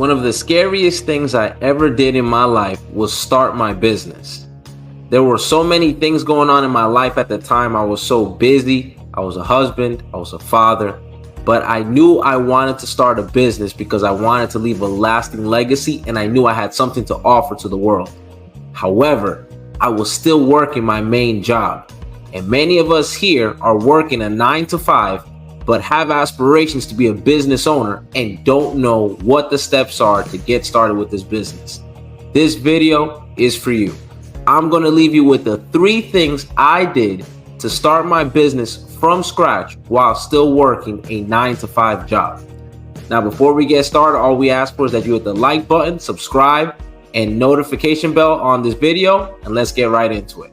One of the scariest things I ever did in my life was start my business. There were so many things going on in my life at the time. I was so busy. I was a husband, I was a father, but I knew I wanted to start a business because I wanted to leave a lasting legacy and I knew I had something to offer to the world. However, I was still working my main job. And many of us here are working a 9 to 5, but have aspirations to be a business owner and don't know what the steps are to get started with this business. This video is for you. I'm going to leave you with the 3 things I did to start my business from scratch while still working a 9 to 5 job. Now, before we get started, all we ask for is that you hit the like button, subscribe, and notification bell on this video, and let's get right into it.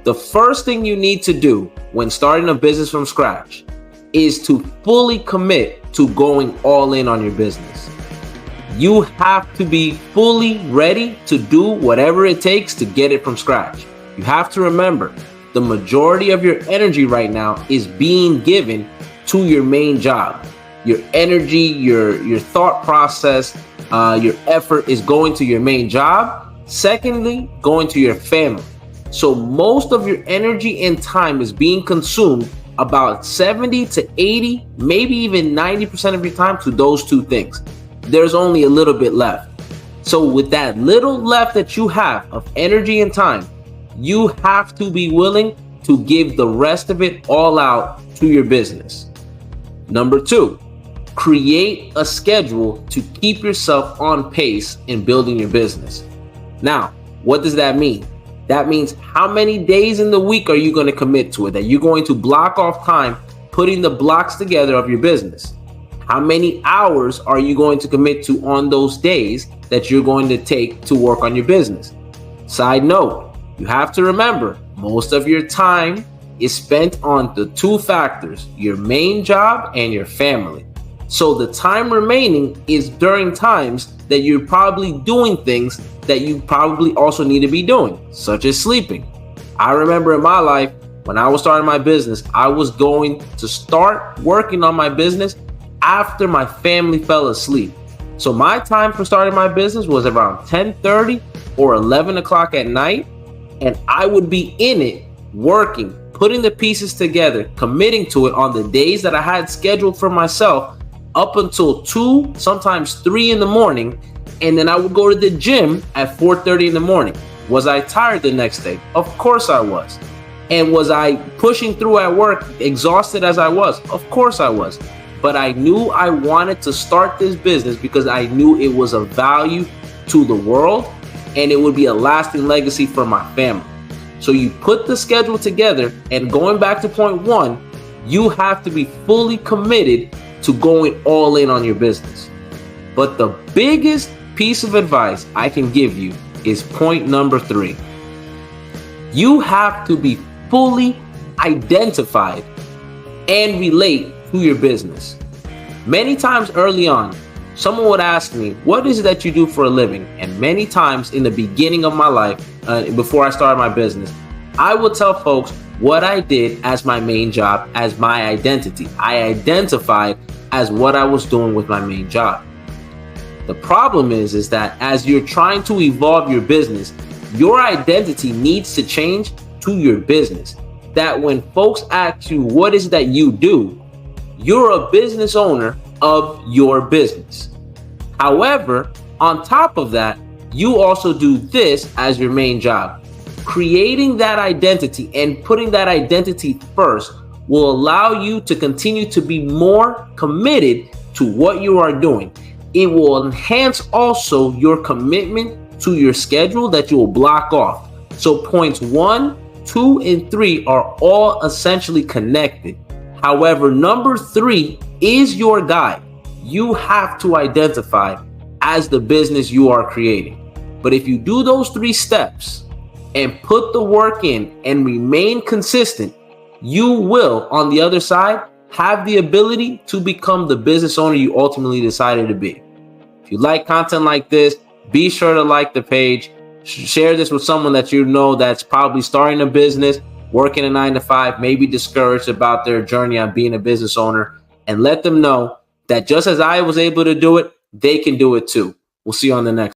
The first thing you need to do when starting a business from scratch is to fully commit to going all in on your business. You have to be fully ready to do whatever it takes to get it from scratch. You have to remember, the majority of your energy right now is being given to your main job. Your energy, your thought process, your effort is going to your main job. Secondly, going to your family. So most of your energy and time is being consumed about 70 to 80, maybe even 90% of your time to those 2 things. There's only a little bit left. So with that little left that you have of energy and time, you have to be willing to give the rest of it all out to your business. Number 2, create a schedule to keep yourself on pace in building your business. Now, what does that mean? That means how many days in the week are you going to commit to it? That you're going to block off time putting the blocks together of your business. How many hours are you going to commit to on those days that you're going to take to work on your business? Side note, you have to remember, most of your time is spent on the 2 factors, your main job and your family. So the time remaining is during times that you're probably doing things that you probably also need to be doing, such as sleeping. I remember in my life, when I was starting my business, I was going to start working on my business after my family fell asleep. So my time for starting my business was around 10:30 or 11 o'clock at night. And I would be in it, working, putting the pieces together, committing to it on the days that I had scheduled for myself up until 2, sometimes 3 in the morning. And then I would go to the gym at 4:30 in the morning. Was I tired the next day? Of course I was. And was I pushing through at work, exhausted as I was? Of course I was. But I knew I wanted to start this business because I knew it was of value to the world and it would be a lasting legacy for my family. So you put the schedule together, and going back to point 1, you have to be fully committed to going all in on your business. But the biggest piece of advice I can give you is point number 3. You have to be fully identified and relate to your business. Many times early on, someone would ask me, what is it that you do for a living? And many times in the beginning of my life, before I started my business, I would tell folks what I did as my main job, as my identity. I identified as what I was doing with my main job. The problem is that as you're trying to evolve your business, your identity needs to change to your business. That when folks ask you, what is it that you do? You're a business owner of your business. However, on top of that, you also do this as your main job. Creating that identity and putting that identity first will allow you to continue to be more committed to what you are doing. It will enhance also your commitment to your schedule that you will block off. So points 1, 2, and 3 are all essentially connected. However, number 3 is your guide. You have to identify as the business you are creating. But if you do those 3 steps and put the work in and remain consistent, you will, on the other side, have the ability to become the business owner you ultimately decided to be. If you like content like this, be sure to like the page. Share this with someone that you know that's probably starting a business, working a 9 to 5, maybe discouraged about their journey on being a business owner, and let them know that just as I was able to do it, they can do it too. We'll see you on the next.